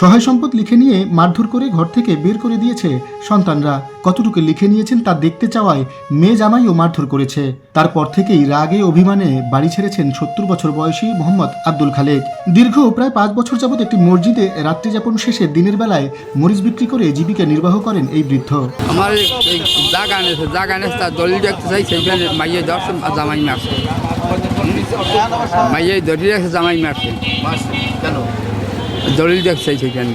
সহায় সম্পদ লিখে নিয়ে মারধর করে ঘর থেকে বের করে দিয়েছে সন্তানরা। কতটুকু লিখে নিয়েছেন তা দেখতে চাওয়ায় মেয়ে জামাইও মারধর করেছে। তারপর থেকেই রাগে অভিমানে বাড়ি ছেড়েছেন ৭০ বছর বয়সী মোহাম্মদ আব্দুল খালেক। দীর্ঘ প্রায় ৫ বছর যাবৎ একটি মসজিদে রাত্রিযাপন শেষে দিনের বেলায় মরিচ বিক্রি করে জীবিকা নির্বাহ করেন এই বৃদ্ধ। আমার জায়গা নেছে তার দলিল দেখতে চাই, সেইখানে মাইয়ে দর্শন জামাই মারছে, মাইয়ে দলিল দেখছে জামাই মারছে, দলিল দেখতে চাই সেইখানে,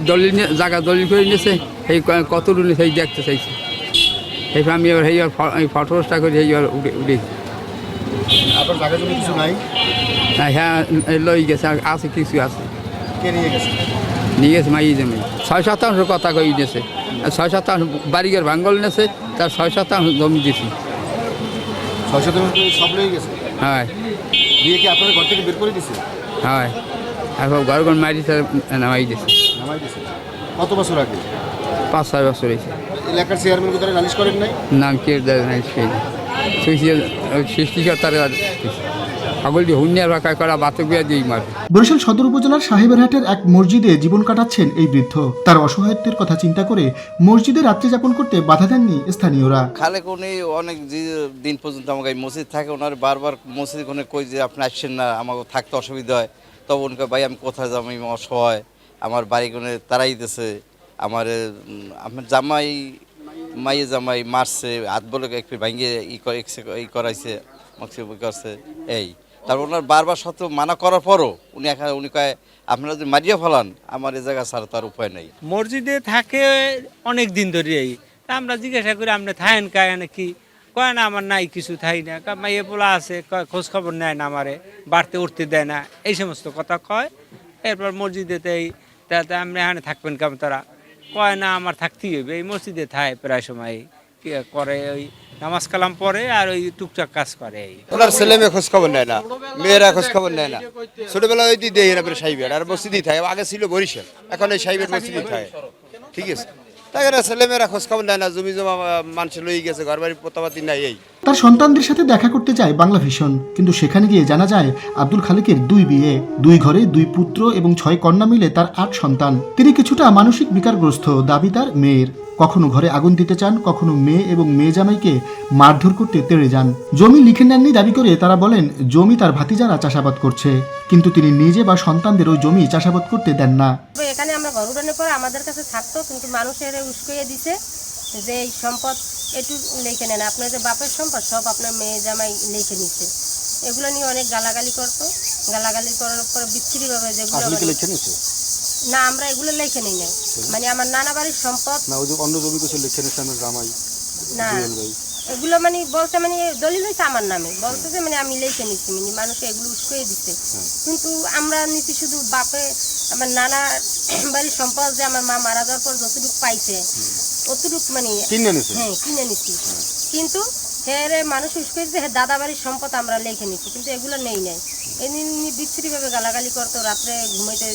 দলিল জায়গা দলিল করে নিয়েছে, সেই কত রুলে সেই দেখতে চাইছে, সেই আমি এবার সেই ফটোসটা করে সেই উঠে না। হ্যাঁ লই গেছে, আছে কিছু আছে, নিয়ে গেছে মাইয়ে জামাই ৬-৭ কথা কই নিয়েছে, ৬-৭ বাড়িঘর ভাঙ্গল নিয়েছে, তার ৬-৭ জমি দিয়েছি। ৬ সব লেগে গেছে। হ্যাঁ দিয়ে কি আপনার ঘর থেকে বের করে দিছে? হ্যাঁ, এখন ঘর মারি নামাই দিয়েছে। কত বছর আগে? ৫-৬ বছর হয়েছে। এলাকার চেয়ারম্যান কোথায় নালিশ করেন নাই? নাম কে সৃষ্টিকর্তার ছাগলটি হুন্যার বাঁকা করা বাতক বিয়া দিয়েই মারে। বরিশাল সদর উপজেলার সাহেবেরহাটের এক মসজিদে জীবন কাটাচ্ছেন এই বৃদ্ধ। তার অসহায়ত্বের কথা চিন্তা করে মসজিদে রাত্রি যাপন করতে বাধা দেননি স্থানীয়রা। খালেক উনি অনেক দিন পর্যন্ত আমাকে মসজিদ থাকে, ওনার বারবার মসজিদ কোনে কই যে আপনি আসছেন না, আমাকে থাকতে অসুবিধা হয়, তবে উনকে ভাই আমি কোথায় যাবো, আমি অসহায়, আমার বাড়ি কোনে তারাই দিতেছে, আমার জামাই মাইয়ে জামাই মারছে, হাত বলে একটু ভাঙিয়ে ই করাইছে, করছে এই। তারপর ওনার বারবার সত্ত্বেও মানা করার পরও উনি কয় আপনারা যদি মারিয়ে ফেলান আমার এই জায়গা ছাড়া তার উপায় নেই। মসজিদে থাকে অনেক দিন ধরেই, আমরা জিজ্ঞাসা করি আপনি থাকেন কায়নে কি, কয় না আমার নাই কিছু থাই না, মাইয়ে পোলা আছে, খোঁজ খবর নেয় না, আমারে বাড়তে উঠতে দেয় না, এই সমস্ত কথা কয়। এরপর মসজিদেতেই তাতে আপনি এখানে থাকবেন কেমন, তারা কয় না আমার থাকতেই হবে, এই মসজিদে থাকে প্রায় সময় করে, ওই নামাজ কালাম পরে আর ওই টুকটাক কাজ করে। ওনার ছেলে মেয়ে খোঁজ খবর নেয় না, মেয়েরা খোঁজ খবর নেয় না, ছোটবেলা ওই দিয়ে দেয় না সাইবের আর মসজিদই থাকে, আগে ছিল বরিশাল, এখন এই সাইবের মসজিদই থাকে, ঠিক আছে। তাই না, ছেলে মেয়েরা খোঁজ খবর নেয় না, জমি জমা মানুষ লই গেছে, ঘর বাড়ি পোতাপাতি নাই। এই তার সন্তানদের সাথে দেখা করতে যায় বাংলা ভিশন, কিন্তু সেখানে গিয়ে জানা যায় আব্দুল খালেকের 2 বিয়ে, 2 ঘরে 2 পুত্র এবং 6 কন্যা মিলে তার 8 সন্তান। তিনি কিছুটা মানসিক বিকারগ্রস্ত, দাবি তার মেয়ের। কখনো ঘরে আগুন দিতে চান, কখনো মেয়ে এবং মেয়ে জামাইকে মারধর করতে তেড়ে যান। জমি লিখে নেননি দাবি করে তারা বলেন জমি তার ভাতিজারা চাষাবাদ করছে, কিন্তু তিনি নিজে বা সন্তানদের ওই জমি চাষাবাদ করতে দেন না। এখানে আমরা ঘর উঠানোর পর আমাদের কাছে থাকতো, কিন্তু মানুষের উস্কাইয়ে দিছে যে এই সম্পদ একটু লিখে নেন, আপনার যে বাপের সম্পদ সব আপনার মেয়ে জামাই লিখে নিচ্ছে। এগুলো নিয়ে অনেক গালাগালি করতো, গালাগালি করার পর বিচ্ছিরিভাবে যেগুলো না আমরা এগুলো লিখে নিই নাই, মানে আমার নানা বাড়ির সম্পদ না, এগুলো মানে বলতে মানে দলিল হয়েছে আমার নামে, বলতে যে মানে আমি লিখে নিচ্ছি, মানে মানুষ এগুলো উস্কাইয়ে দিচ্ছে। কিন্তু আমরা নিচ্ছি শুধু বাপে আমার নানা বাড়ির সম্পদ যে আমার মা মারা যাওয়ার পর যতটুকু পাইছে অতটুকু মানে হ্যাঁ কিনে নিচ্ছি, কিন্তু হ্যাঁ মানুষ উস্কাইছে হ্যাঁ দাদা বাড়ির সম্পদ আমরা লিখে নিচ্ছি, কিন্তু এগুলো নেই নাই। এমনি বিচ্ছিরিভাবে গালাগালি করতো, রাত্রে ঘুমাইতে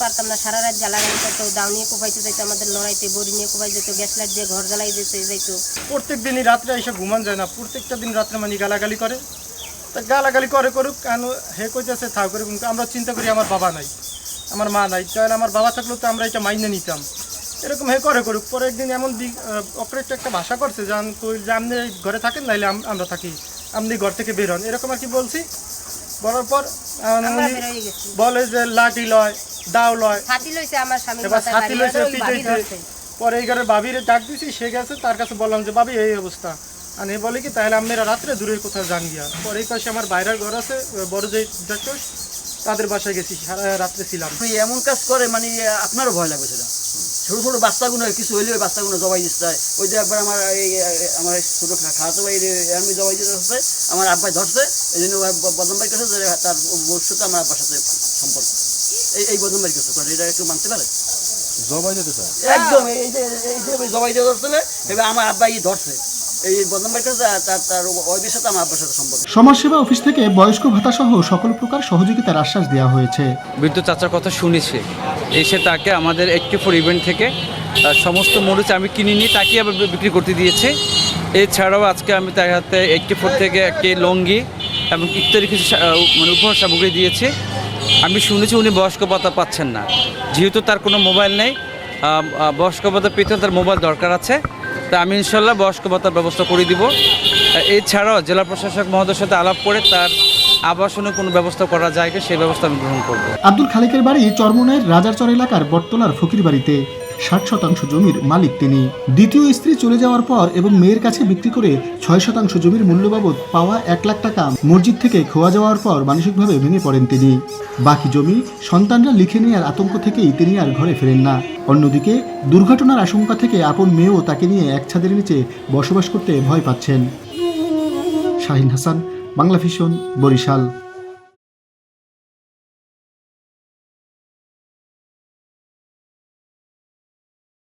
পারতাম না, সারা রাত জ্বালাগালি করতো, দাও নিয়ে কোপাইতে যাইতো, আমাদের লড়াইতে বড়ি নিয়ে কোপাই যেত, গ্যাস লাইট দিয়ে ঘর জ্বালাই দিতে যাইতো। প্রত্যেক দিনই রাত্রে এসে ঘুমান যায় না, প্রত্যেকটা দিন রাত্রে মানে গালাগালি করে। তা গালাগালি করে করুক, কেন হে কইতেছে থাক করে, আমরা চিন্তা করি আমার বাবা নাই, আমার মা নাই, তাহলে আমার বাবা থাকলেও তো আমরা এটা মাইনে নিতাম, এরকম হে করে করুক। পরে একদিন এমন অপরেট একটা ভাষা করছে যে আপনি ঘরে থাকেন, নাইলে আমরা থাকি, আপনি ঘর থেকে বের হন, এরকম আর কি বলছি। বলার পর বলে যে লাঠি লয়, দাও লয়, এবার ছাতি লইছে, পিটাইছে। পরে এই ঘরে ভাবির ডাক দিছি, সে গেছে, তার কাছে বললাম যে ভাবি এই অবস্থা, আর এ বলে কি তাহলে আমরা রাত্রে দূরে কোথাও যান গিয়া। পরে এই পাশে আমার বাইরের ঘর আছে, বড় যে ডাক্তার, তাদের বাসায় গেছি, সারা রাত্রে ছিলাম। এমন কাজ করে মানে আপনারও ভয় লাগবে সেটা, ছোটো ছোটো বাচ্চাগুলো কিছু হইলে ওই বাচ্চাগুলো জবাই দিতে হয়। ওই যে একবার আমার আমার ছোটো খাওয়াতে ভাই আমি জবাই দিতে হচ্ছে, আমার আব্বাই ধরছে, এই জন্য বদন ভাই কাছে তার বোর সাথে আমার আব্বার সাথে সম্পর্ক, এই বদন ভাই কাছে এটা একটু মানতে পারে, জবাই দিতে চায় একদম, এই যে জবাই দিতে ধরছে, এবার আমার আব্বাই ধরছে, এই বদন ভাই কাছে তার ওই সাথে আমার আব্বার সাথে সম্পর্ক। সমাজসেবা অফিস থেকে বয়স্ক ভাতা সহ সকল প্রকার সহযোগিতার আশ্বাস দেওয়া হয়েছে। বৃদ্ধ চাচার কথা শুনেছে, এসে তাকে আমাদের 84 ইভেন্ট থেকে সমস্ত মরিচ আমি কিনে নিয়ে তাকে আবার বিক্রি করতে দিয়েছে। এছাড়াও আজকে আমি তার হাতে 84 থেকে একটি লঙ্গি এবং ইত্যাদি কিছু মানে উপহার সামগ্রী দিয়েছে। আমি শুনেছি উনি বয়স্ক ভাতা পাচ্ছেন না, যেহেতু তার কোনো মোবাইল নেই। বয়স্ক ভাতা পেতে তার মোবাইল দরকার আছে, তা আমি ইনশাল্লাহ বয়স্ক ভাতার ব্যবস্থা করে দিব। এছাড়াও জেলা প্রশাসক মহোদয়ের সাথে আলাপ করে তার আবাসনের কোনো ব্যবস্থা করা যায় কি সেই ব্যবস্থা আমি গ্রহণ করব। আব্দুল খালেকের বাড়ি চরমনাইয়ের রাজারচর এলাকার বটতলার ফকির বাড়িতে। 60% জমির মালিক তিনি। দ্বিতীয় স্ত্রী চলে যাওয়ার পর এবং মেয়ের কাছে বিক্রি করে 6% জমির মূল্য বাবদ পাওয়া 1 লাখ টাকা মসজিদ থেকে খোয়া যাওয়ার পর মানসিকভাবে ভেঙে পড়েন তিনি। বাকি জমি সন্তানরা লিখে নেওয়ার আতঙ্ক থেকেই তিনি আর ঘরে ফেরেন না। অন্যদিকে দুর্ঘটনার আশঙ্কা থেকে আপন মেয়েও তাকে নিয়ে এক ছাদের নিচে বসবাস করতে ভয় পাচ্ছেন। শাহিন হাসান, বাংলা ভিশন, বরিশাল।